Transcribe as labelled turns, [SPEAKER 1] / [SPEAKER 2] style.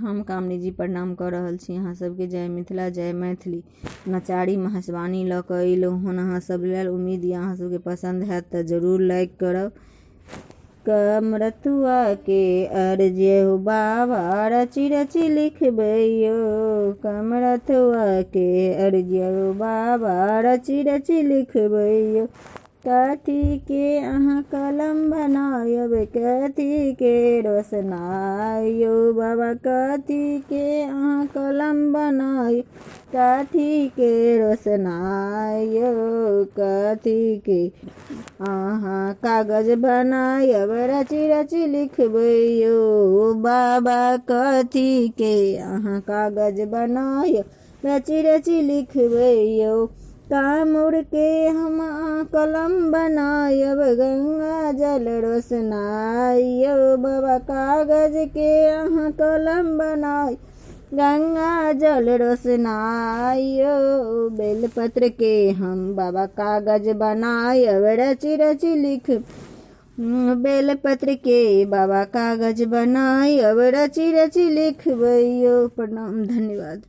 [SPEAKER 1] हम कामनी जी प्रणाम कर रहल छी अहाँ सबके। जय मिथिला जय मैथिली। नचारी महसवानी लऽ कऽ अयलहुँ हन अहाँ सब लेल। उम्मीद यऽ अहाँ सबके पसंद हैत तऽ जरूर लाइक करब। कमरथुआ के अर्ज्य हो बाबा रची रची लिखबै यो। कमरथुआ के अर्ज्य हो बाबा रची रची लिखबै यो। कथी के अहाँ कलम बनायब कथी के रोशनायो बाबा। कथी के अहाँ कलम बनायब कथी के रोशनायो। कथी के अहाँ कागज बनायब रची रची लिखबै यो बाबा। कथी के अहाँ कागज बनायब रची रची लिखबै यो। कामुर के हम कलम बनायब गंगा जल रोशनायो बाबा। कागज के अहाँ कलम बनायब गंगा जल रोशनायो। बेलपत्र के हम बाबा कागज बनायब रची रची लिख। बेलपत्र के बाबा कागज बनायब रची रची लिखबै यो। प्रणाम, धन्यवाद।